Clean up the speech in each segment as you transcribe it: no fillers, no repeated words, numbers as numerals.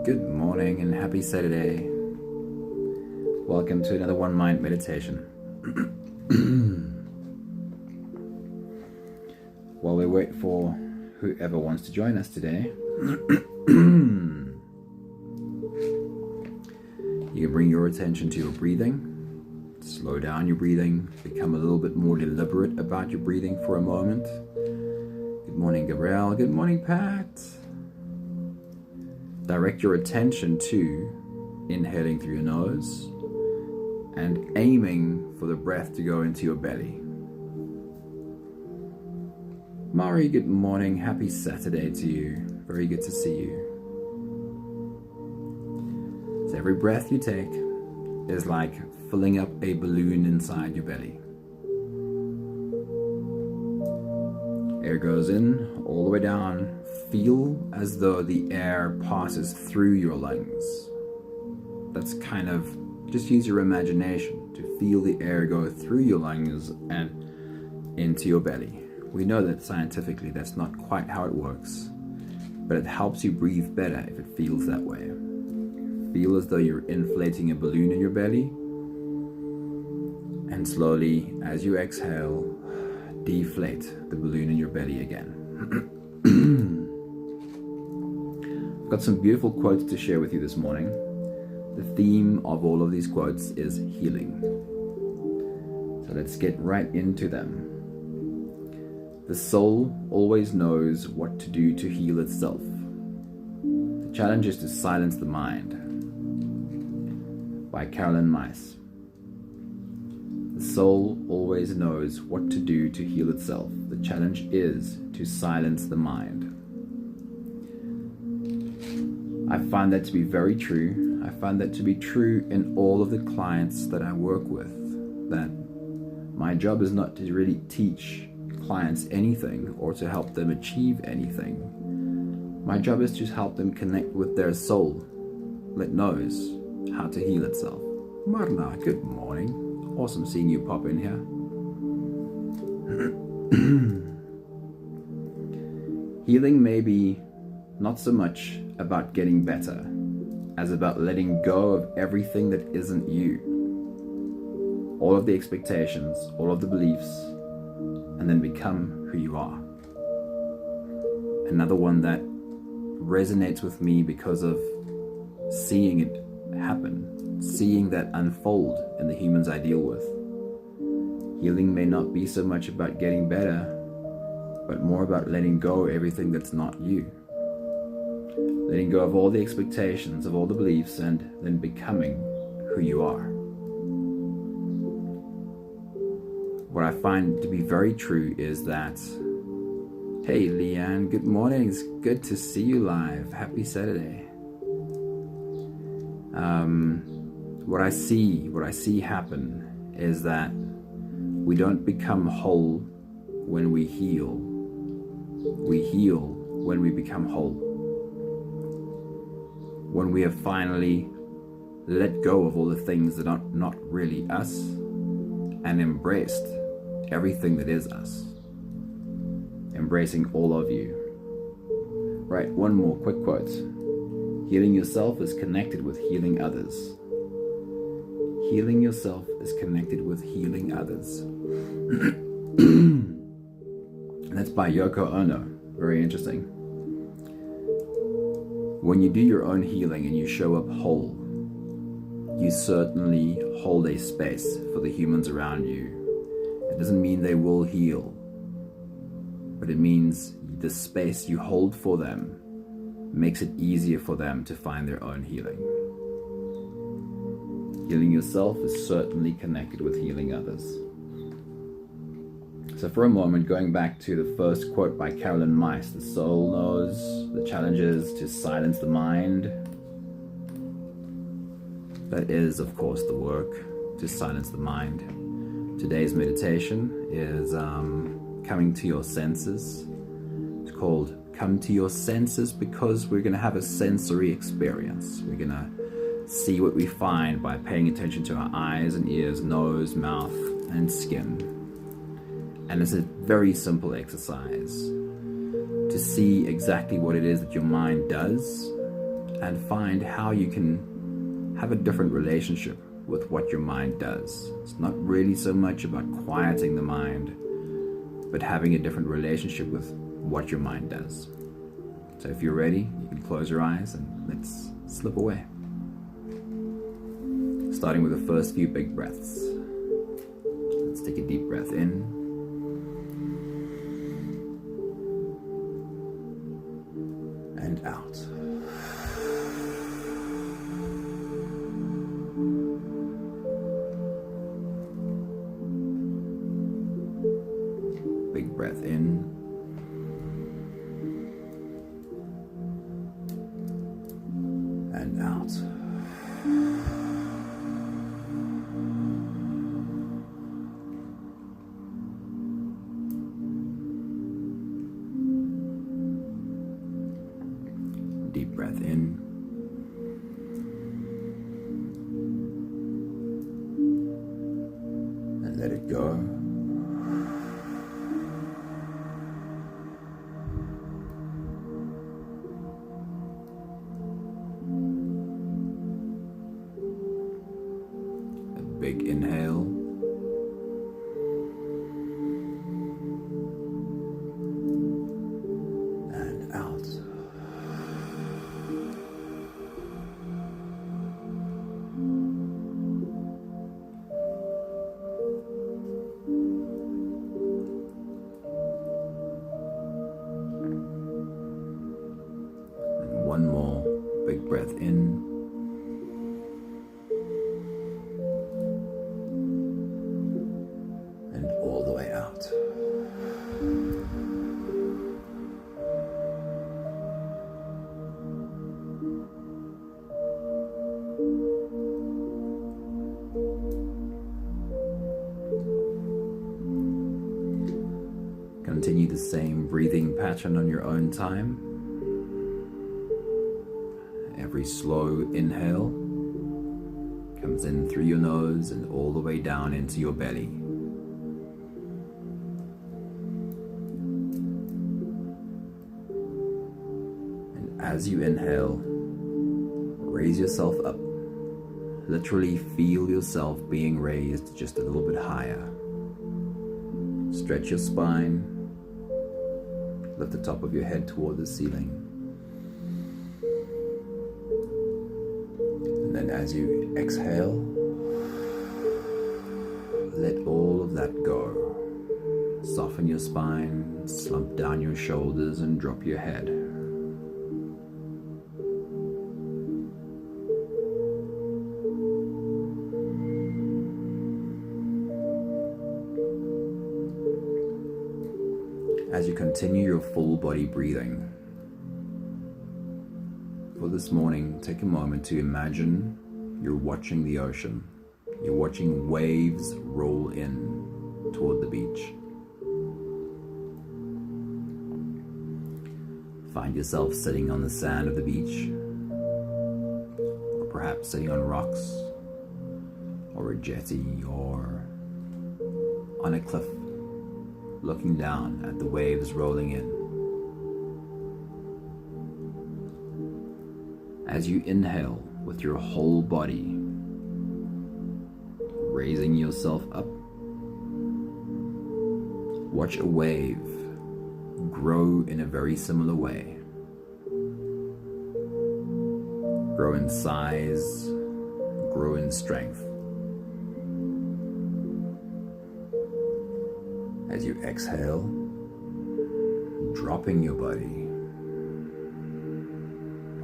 Good morning and happy Saturday. Welcome to another One Mind meditation. While we wait for whoever wants to join us today, you can bring your attention to your breathing. Slow down your breathing. Become a little bit more deliberate about your breathing for a moment. Good morning, Gabrielle. Good morning, Pat. Direct your attention to inhaling through your nose and aiming for the breath to go into your belly. Mari, good morning. Happy Saturday to you. Very good to see you. So every breath you take is like filling up a balloon inside your belly. Air goes in, all the way down. Feel as though the air passes through your lungs. That's kind of, just use your imagination to feel the air go through your lungs and into your belly. We know that scientifically that's not quite how it works, but it helps you breathe better if it feels that way. Feel as though you're inflating a balloon in your belly, and slowly, as you exhale, deflate the balloon in your belly again. I've got some beautiful quotes to share with you this morning. The theme of all of these quotes is healing. So let's get right into them. The soul always knows what to do to heal itself. The challenge is to silence the mind. By Myss. The soul always knows what to do to heal itself. The challenge is to silence the mind. I find that to be very true. I find that to be true in all of the clients that I work with. That my job is not to really teach clients anything or to help them achieve anything. My job is to help them connect with their soul that knows how to heal itself. Marna, good morning. Awesome seeing you pop in here. Healing may be not so much about getting better as about letting go of everything that isn't you. All of the expectations, all of the beliefs, and then become who you are. Another one that resonates with me because of seeing it happen, seeing that unfold in the humans I deal with. Healing may not be so much about getting better, but more about letting go of everything that's not you. Letting go of all the expectations, of all the beliefs, and then becoming who you are. What I find to be very true is that, hey Leanne, good morning. It's good to see you live. Happy Saturday. What I see happen is that we don't become whole when we heal. We heal when we become whole. When we have finally let go of all the things that are not really us and embraced everything that is us. Embracing all of you. Right, one more quick quote. Healing yourself is connected with healing others. Healing yourself is connected with healing others. And that's by Yoko Ono. Very interesting. When you do your own healing and you show up whole, you certainly hold a space for the humans around you. It doesn't mean they will heal, but it means the space you hold for them makes it easier for them to find their own healing. Healing yourself is certainly connected with healing others. So for a moment, going back to the first quote by Myss, the soul knows, the challenge is to silence the mind. That is, of course, the work to silence the mind. Today's meditation is coming to your senses. It's called Come to Your Senses because we're going to have a sensory experience. We're going to see what we find by paying attention to our eyes and ears, nose, mouth, and skin. And it's a very simple exercise to see exactly what it is that your mind does and find how you can have a different relationship with what your mind does. It's not really so much about quieting the mind, but having a different relationship with what your mind does. So if you're ready, you can close your eyes and let's slip away. Starting with the first few big breaths. Let's take a deep breath in. And out. Big breath in. And out. Deep breath in. And let it go. A big inhale. And out. One more big breath in. And all the way out. Continue the same breathing pattern on your own time. Every slow inhale comes in through your nose and all the way down into your belly. And as you inhale, raise yourself up. Literally feel yourself being raised just a little bit higher. Stretch your spine. Lift the top of your head toward the ceiling. And then as you exhale, let all of that go. Soften your spine, slump down your shoulders, and drop your head. As you continue your full body breathing, for this morning, take a moment to imagine you're watching the ocean. You're watching waves roll in toward the beach. Find yourself sitting on the sand of the beach, or perhaps sitting on rocks, or a jetty, or on a cliff, looking down at the waves rolling in. As you inhale with your whole body, raising yourself up, watch a wave grow in a very similar way. Grow in size, grow in strength. As you exhale, dropping your body,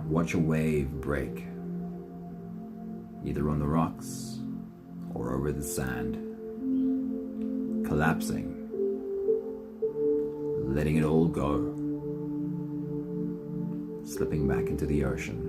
watch a wave break, either on the rocks or over the sand, collapsing, letting it all go, slipping back into the ocean.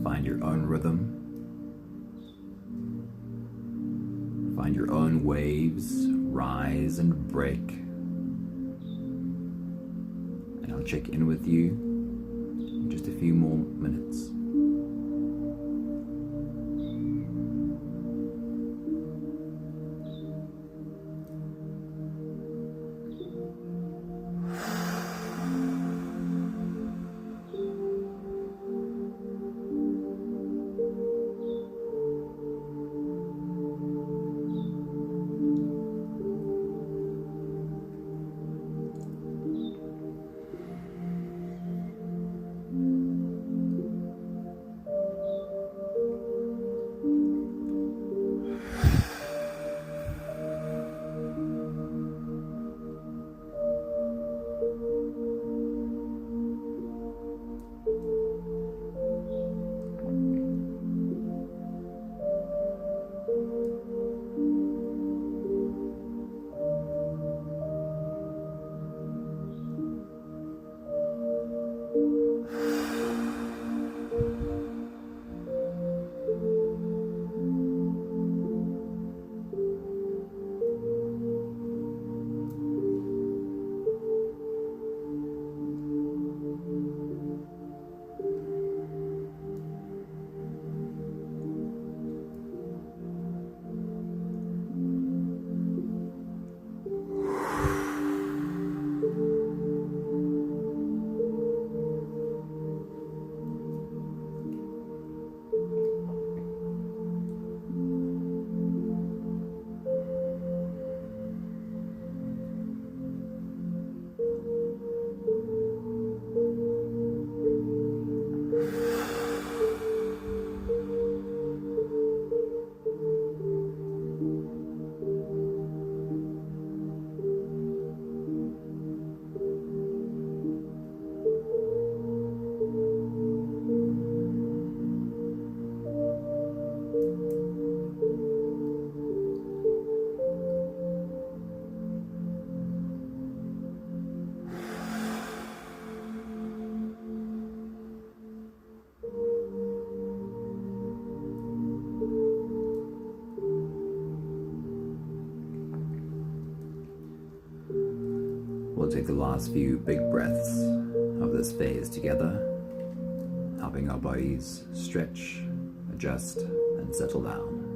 Find your own rhythm. Find your own waves rise and break. And I'll check in with you in just a few more minutes. We'll take the last few big breaths of this phase together, helping our bodies stretch, adjust, and settle down.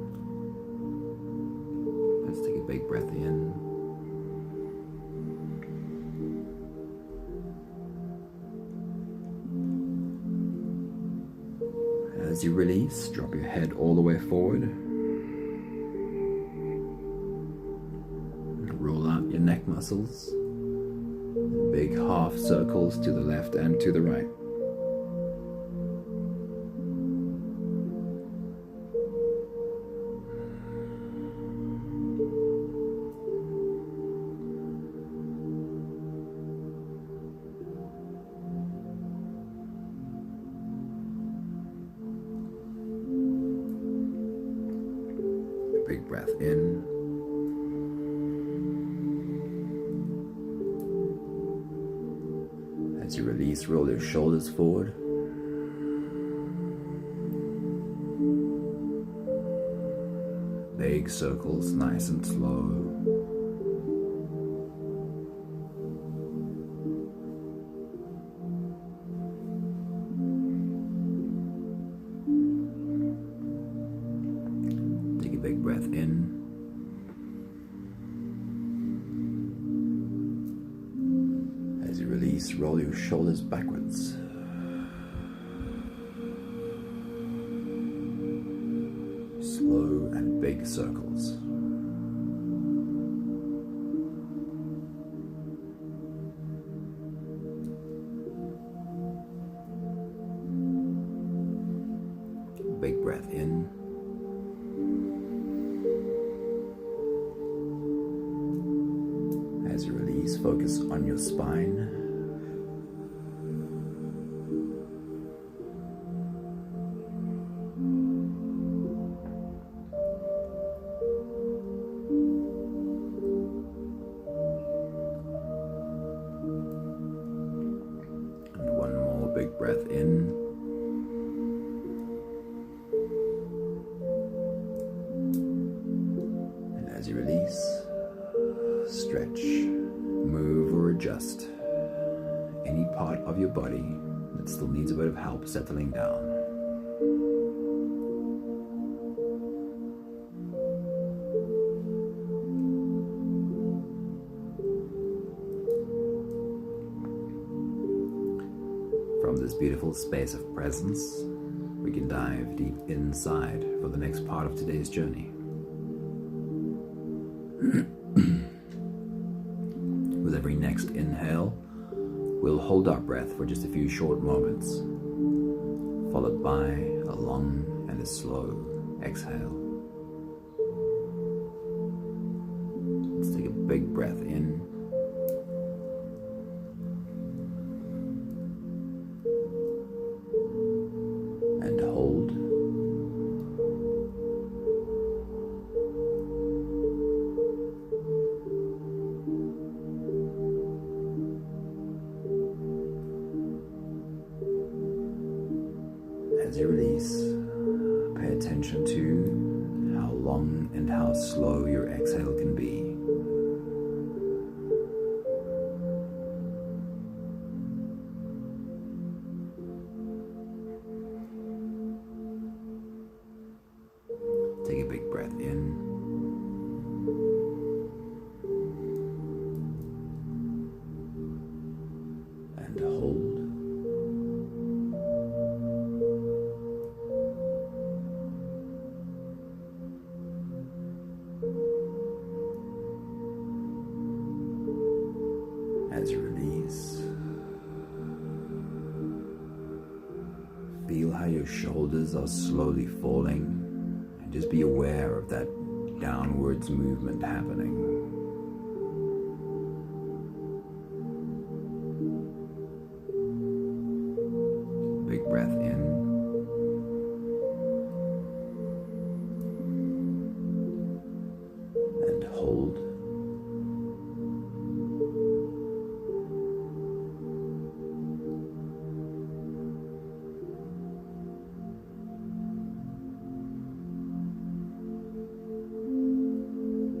Let's take a big breath in. As you release, drop your head all the way forward. Roll out your neck muscles. Big half circles to the left and to the right. Big breath in. As you release, roll your shoulders forward. Big circles, nice and slow. Take a big breath in. As you release, roll your shoulders backwards. Slow and big circles. Big breath in. As you release, focus on your spine. And one more big breath in. And as you release, stretch, move or adjust any part of your body that still needs a bit of help settling down. From this beautiful space of presence, we can dive deep inside for the next part of today's journey. With every next inhale, we'll hold our breath for just a few short moments, followed by a long and a slow exhale. Let's take a big breath in. And hold. As you release, pay attention to how long and how slow your exhale can be. Take a big breath in. And hold. As you release, feel how your shoulders are slowly falling. Just be aware of that downwards movement happening. Big breath in. And hold.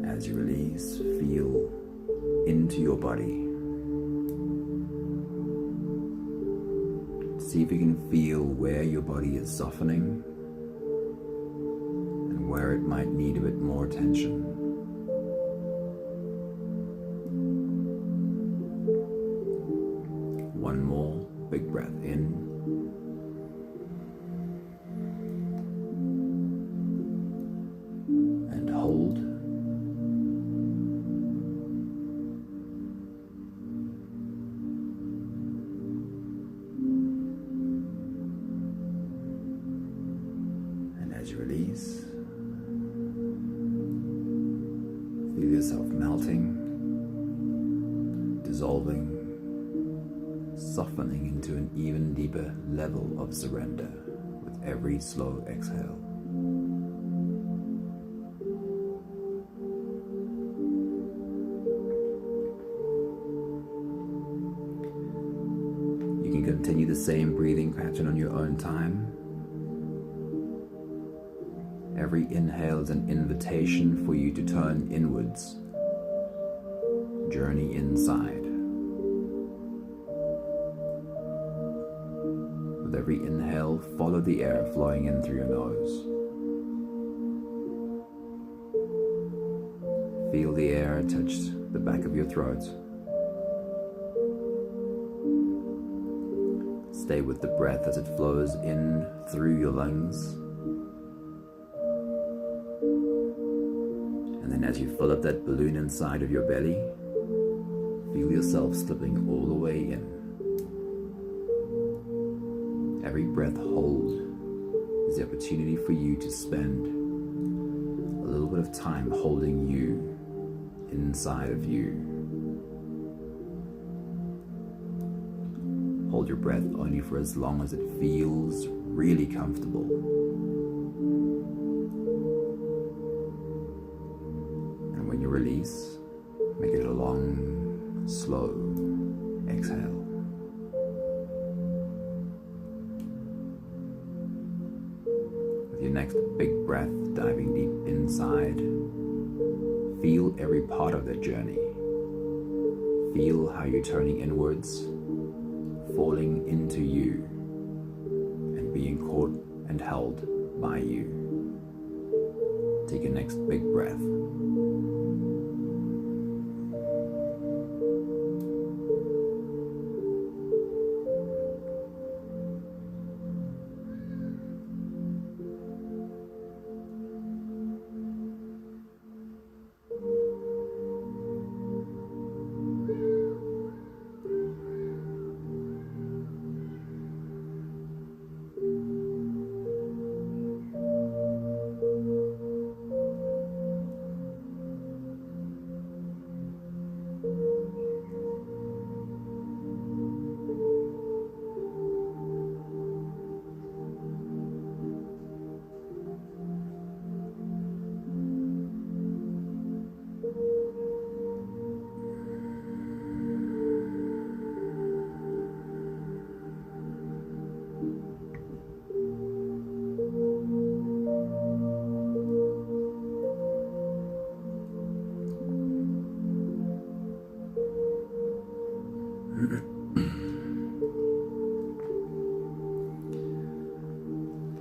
As you release, feel into your body. See if you can feel where your body is softening and where it might need a bit more tension. One more big breath in. And hold. As you release, feel yourself melting, dissolving, softening into an even deeper level of surrender with every slow exhale. You can continue the same breathing pattern on your own time. Every inhale is an invitation for you to turn inwards, journey inside. With every inhale, follow the air flowing in through your nose. Feel the air touch the back of your throat. Stay with the breath as it flows in through your lungs. And then as you fill up that balloon inside of your belly, feel yourself slipping all the way in. Every breath hold is the opportunity for you to spend a little bit of time holding you inside of you. Hold your breath only for as long as it feels really comfortable. When you release, make it a long, slow exhale. With your next big breath, diving deep inside, feel every part of the journey. Feel how you're turning inwards, falling into you, and being caught and held by you. Take your next big breath.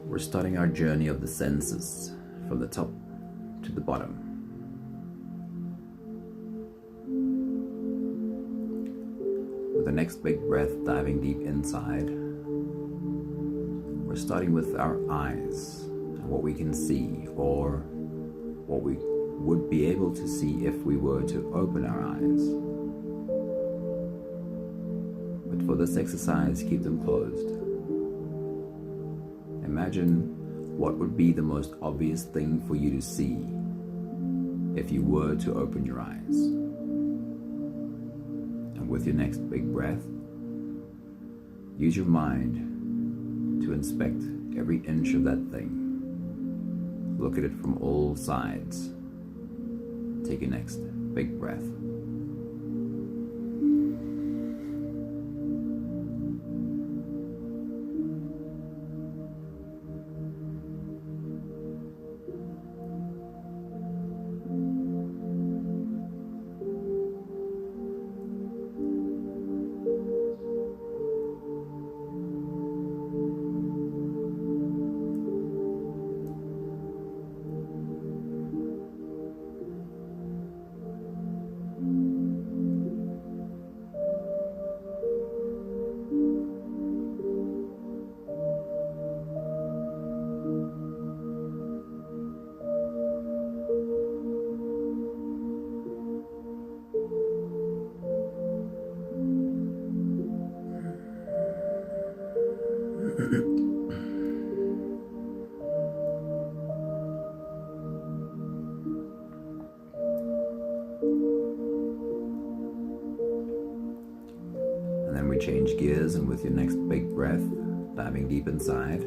We're starting our journey of the senses from the top to the bottom. With the next big breath, diving deep inside, we're starting with our eyes and what we can see, or what we would be able to see if we were to open our eyes. But for this exercise, keep them closed. Imagine what would be the most obvious thing for you to see if you were to open your eyes. And with your next big breath, use your mind to inspect every inch of that thing. Look at it from all sides. Take your next big breath. And then we change gears, and with your next big breath, diving deep inside,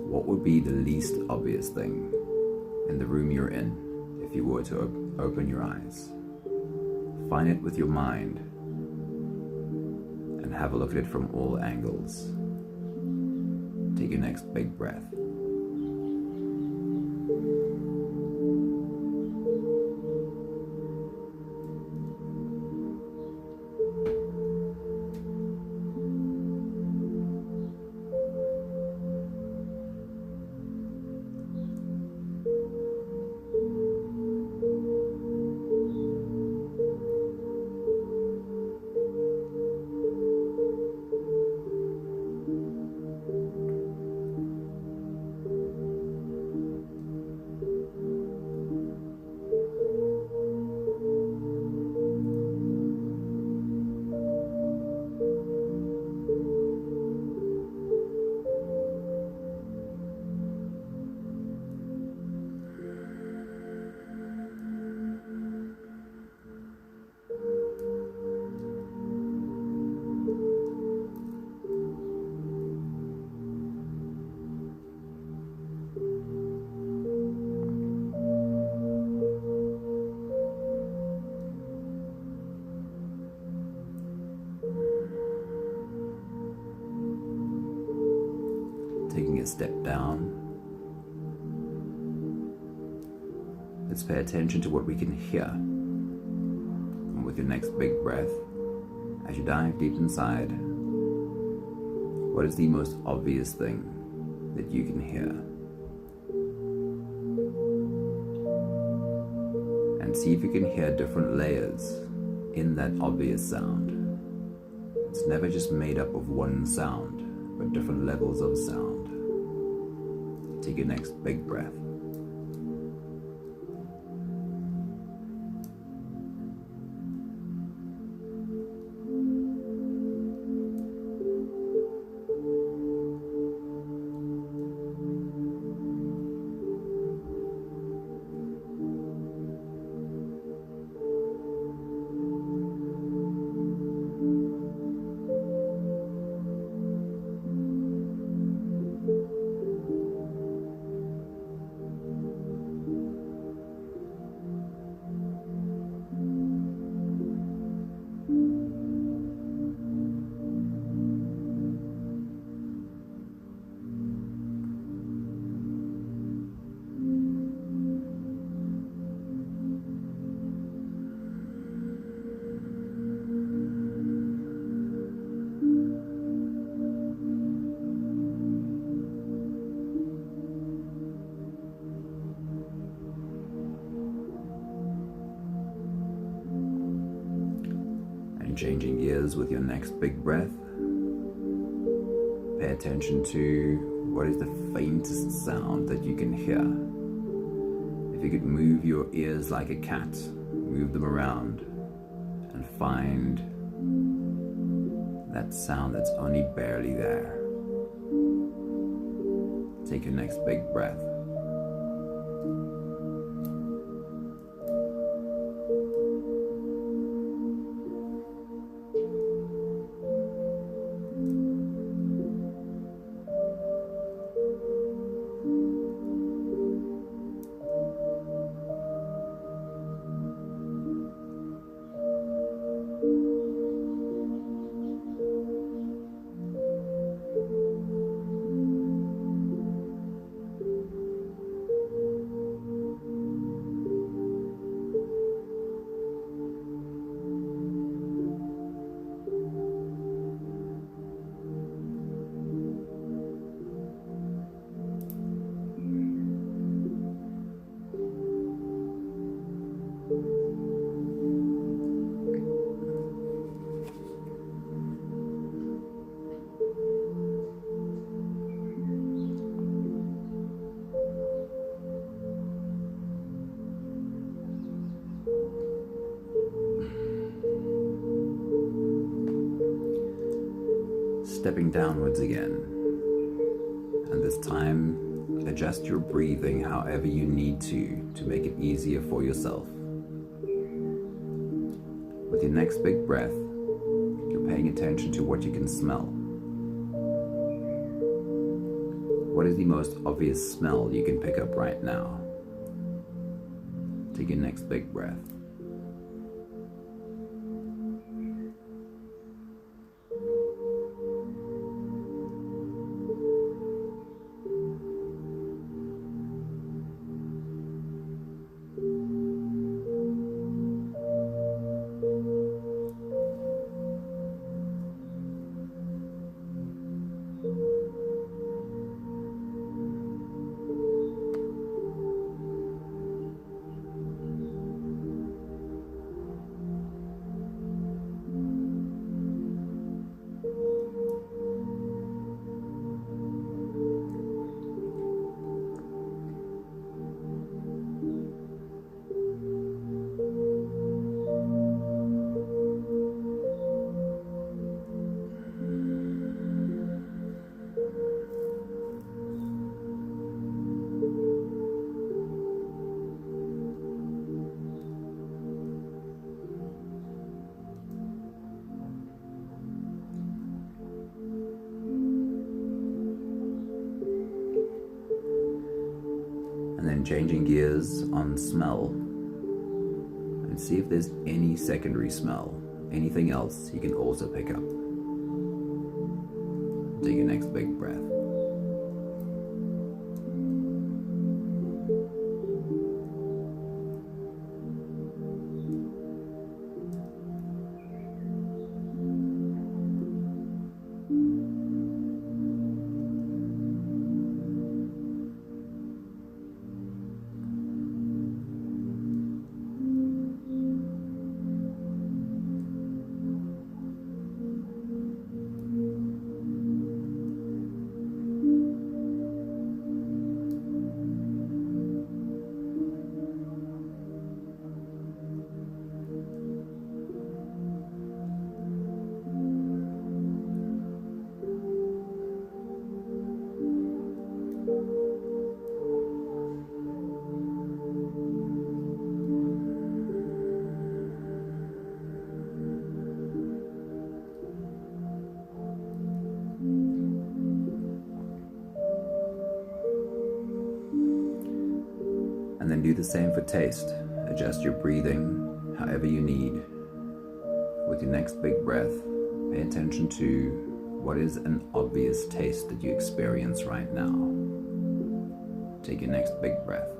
what would be the least obvious thing in the room you're in if you were to open your eyes? Find it with your mind and have a look at it from all angles. Take your next big breath. Taking a step down, let's pay attention to what we can hear. And with your next big breath, as you dive deep inside, what is the most obvious thing that you can hear? And see if you can hear different layers in that obvious sound. It's never just made up of one sound, but different levels of sound. Take your next big breath. Changing gears with your next big breath. Pay attention to what is the faintest sound that you can hear. If you could move your ears like a cat, move them around and find that sound that's only barely there. Take your next big breath. Stepping downwards again, and this time adjust your breathing however you need to make it easier for yourself. With your next big breath, you're paying attention to what you can smell. What is the most obvious smell you can pick up right now? Take your next big breath. And then changing gears on smell, and see if there's any secondary smell, anything else you can also pick up. Take your next big breath. the same for taste. Adjust your breathing however you need. With your next big breath, pay attention to what is an obvious taste that you experience right now. Take your next big breath.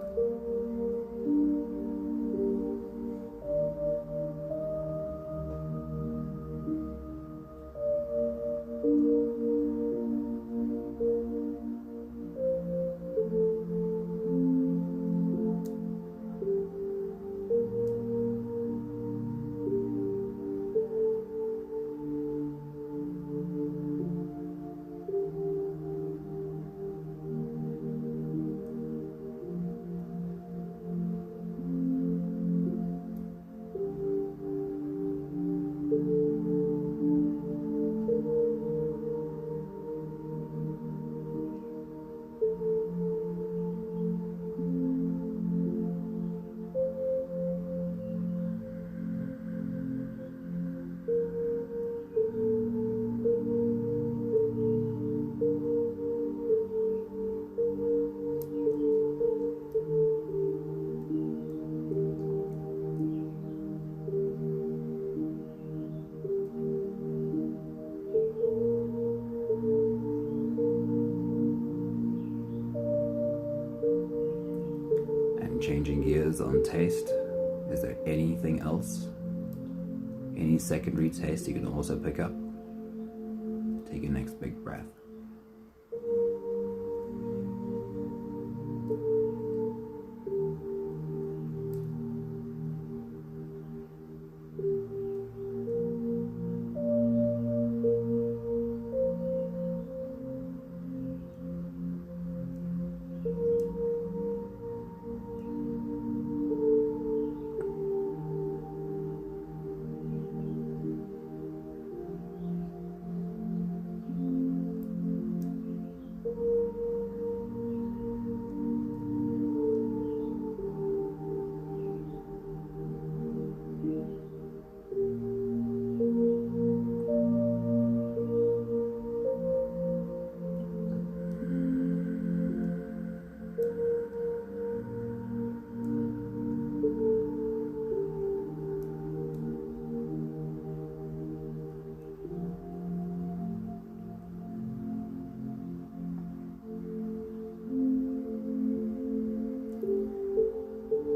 Changing gears on taste, is there anything else? Any secondary taste you can also pick up? Take your next big breath.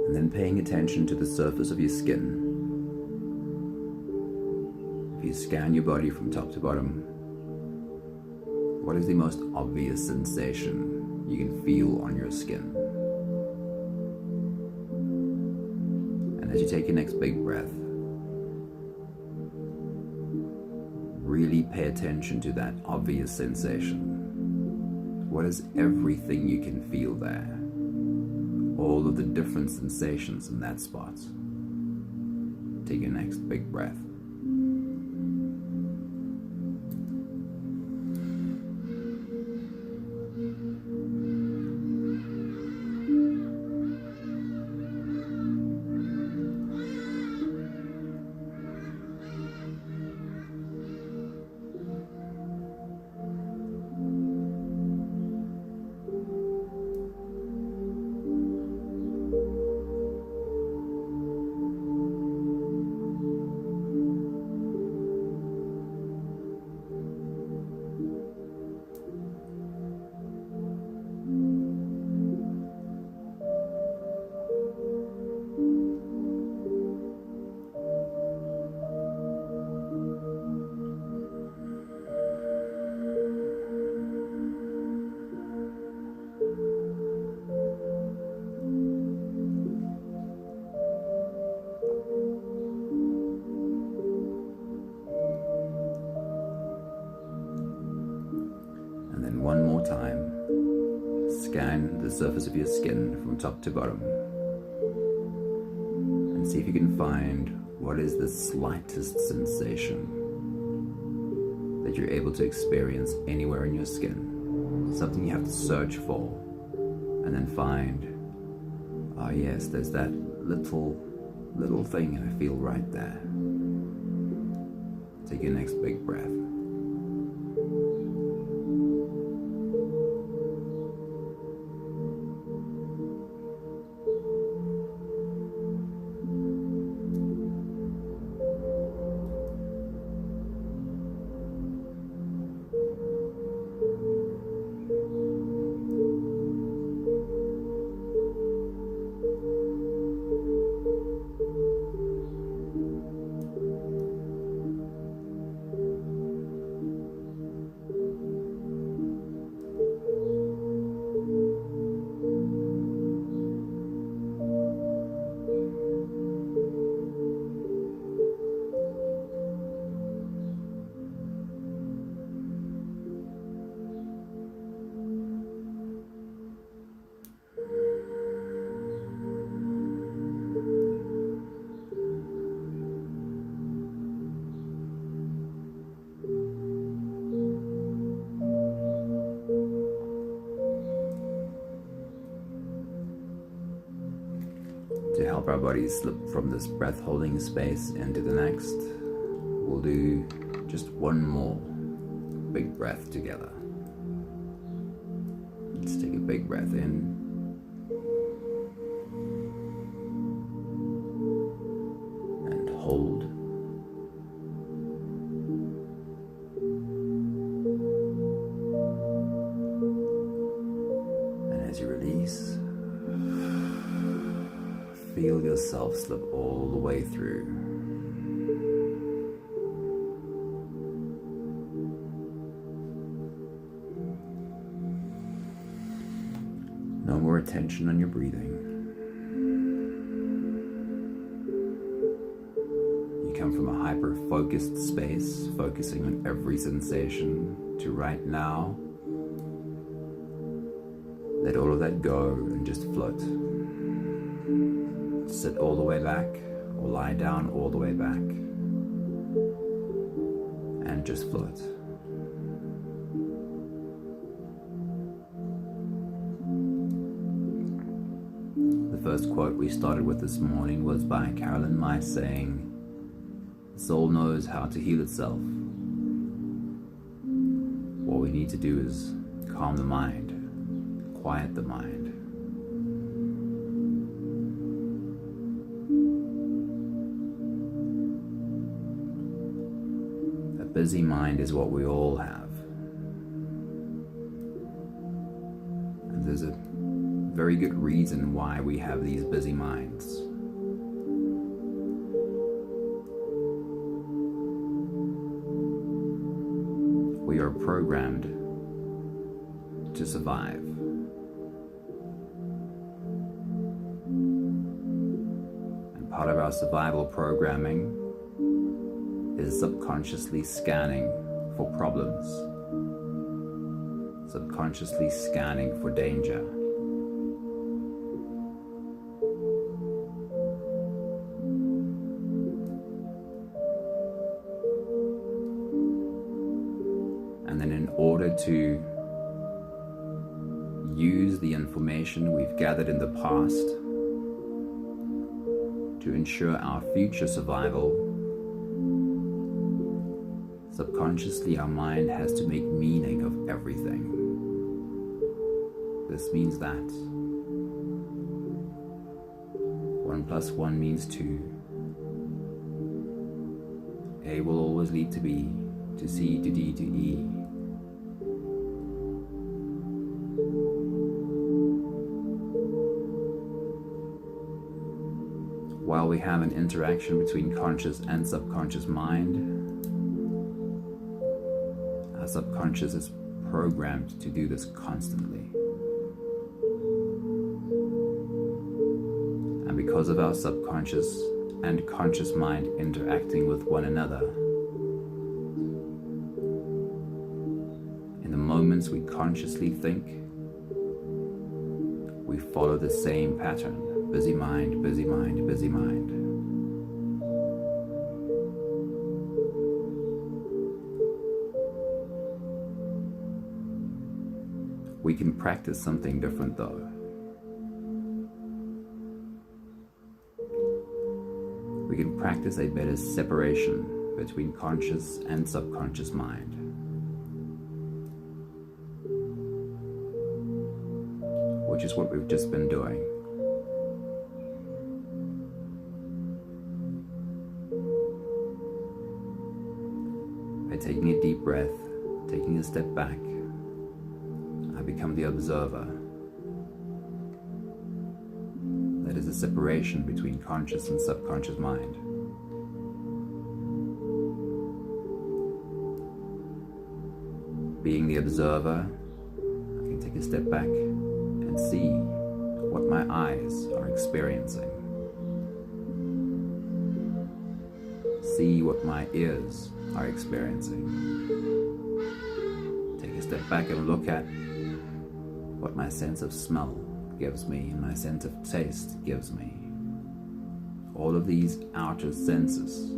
And then paying attention to the surface of your skin. If you scan your body from top to bottom, what is the most obvious sensation you can feel on your skin? And as you take your next big breath, really pay attention to that obvious sensation. What is everything you can feel there? All of the different sensations in that spot. Take your next big breath. One more time, scan the surface of your skin from top to bottom and see if you can find what is the slightest sensation that you're able to experience anywhere in your skin. Something you have to search for and then find, oh yes, there's that little thing I feel right there. Take your next big breath. help our bodies slip from this breath holding space into the next, we'll do just one more big breath together. Let's take a big breath in. And hold. And as you release, feel yourself slip all the way through. No more attention on your breathing. You come from a hyper-focused space, focusing on every sensation, to right now, let all of that go and just float. Sit all the way back, or lie down all the way back, and just float. The first quote we started with this morning was by Myss saying, "The soul knows how to heal itself. What we need to do is calm the mind, quiet the mind." A busy mind is what we all have. And there's a very good reason why we have these busy minds. We are programmed to survive. And part of our survival programming is subconsciously scanning for problems, subconsciously scanning for danger. And then in order to use the information we've gathered in the past to ensure our future survival, subconsciously our mind has to make meaning of everything. This means that 1 + 1 means 2. A will always lead to B, to C, to D, to E. While we have an interaction between conscious and subconscious mind, our subconscious is programmed to do this constantly. And because of our subconscious and conscious mind interacting with one another, in the moments we consciously think, we follow the same pattern. Busy mind, busy mind, busy mind. We can practice something different though. We can practice a better separation between conscious and subconscious mind. Which is what we've just been doing. By taking a deep breath, taking a step back, I become the observer. That is a separation between conscious and subconscious mind. Being the observer, I can take a step back and see what my eyes are experiencing. See what my ears are experiencing. Take a step back and look at what my sense of smell gives me and my sense of taste gives me. All of these outer senses.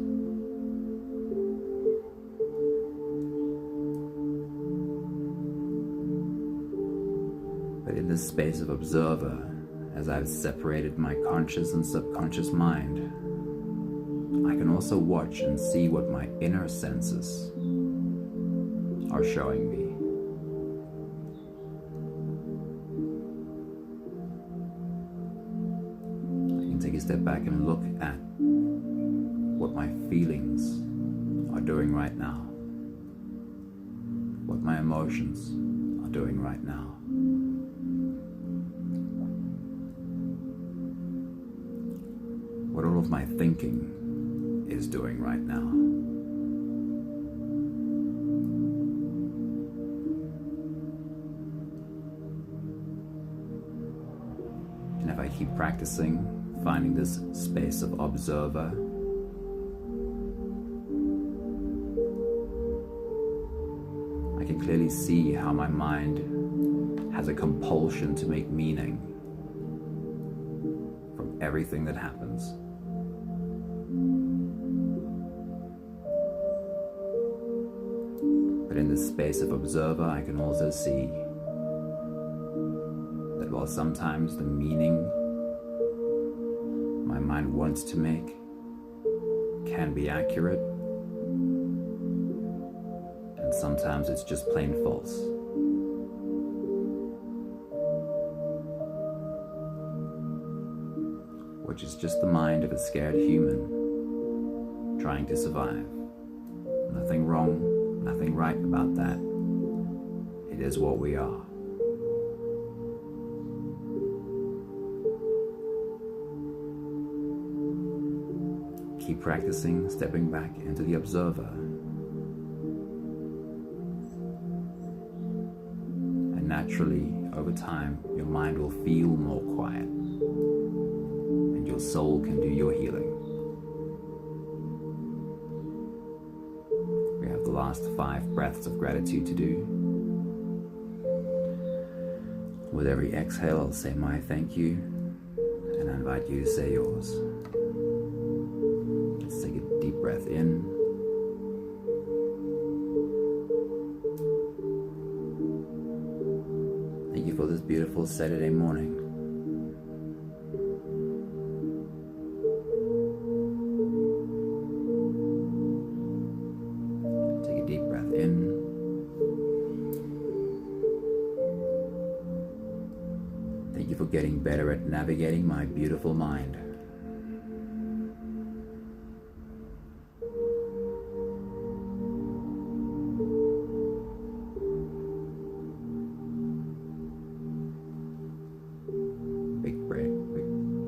But in this space of observer, As I've separated my conscious and subconscious mind, I can also watch and see what my inner senses are showing me. I can take a step back and look at what my feelings are doing right now, what my emotions are doing right now. What all of my thinking is doing right now. And if I keep practicing, finding this space of observer, I can clearly see how my mind has a compulsion to make meaning from everything that happens. But in this space of observer, I can also see that while sometimes the meaning my mind wants to make can be accurate, and sometimes it's just plain false. Which is just the mind of a scared human trying to survive. Nothing wrong, nothing right about that. It is what we are. Keep practicing stepping back into the observer. And naturally, over time, your mind will feel more quiet. And your soul can do your healing. We have the last 5 breaths of gratitude to do. With every exhale, I'll say my thank you, and I invite you to say yours. Let's take a deep breath in. Thank you for this beautiful Saturday morning. Take a deep breath in. Thank you for getting better at navigating my beautiful mind.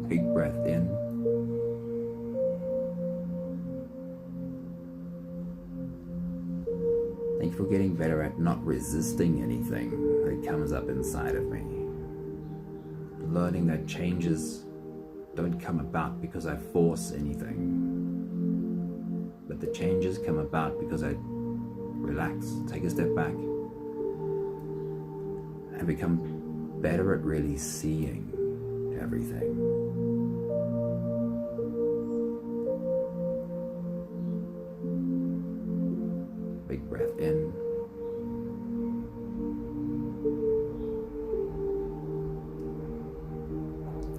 Big breath in. Thank you for getting better at not resisting anything that comes up inside of me. Learning that changes don't come about because I force anything, but the changes come about because I relax, take a step back, and become better at really seeing everything. Big breath in.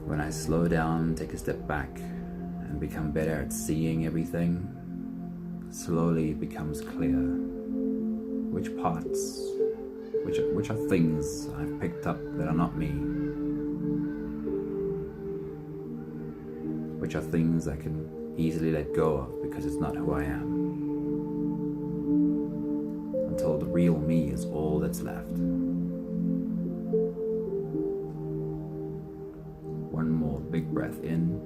When I slow down, take a step back, and become better at seeing everything, slowly it becomes clear which parts, which are things I've picked up that are not me, which are things I can easily let go of because it's not who I am, until the real me is all that's left. One more big breath in.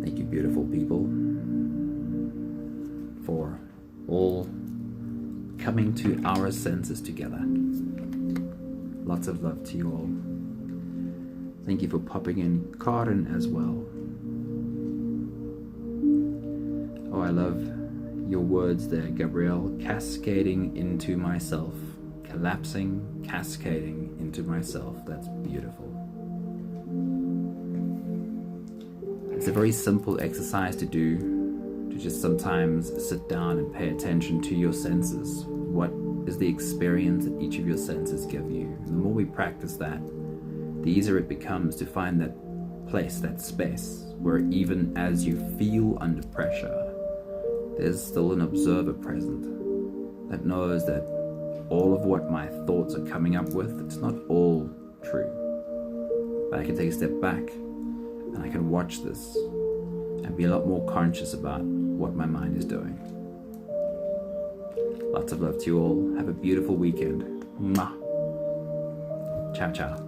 Thank you, beautiful people, for all coming to our senses together. Lots of love to you all. Thank you for popping in, Karen, as well. Oh, I love your words there, Gabrielle. Cascading into myself. Collapsing, cascading into myself. That's beautiful. It's a very simple exercise to do, to just sometimes sit down and pay attention to your senses. What is the experience that each of your senses give you. And the more we practice that, the easier it becomes to find that place, that space, where even as you feel under pressure, there's still an observer present that knows that all of what my thoughts are coming up with, it's not all true. But I can take a step back and I can watch this and be a lot more conscious about what my mind is doing. Lots of love to you all. Have a beautiful weekend. Mwah. Ciao, ciao.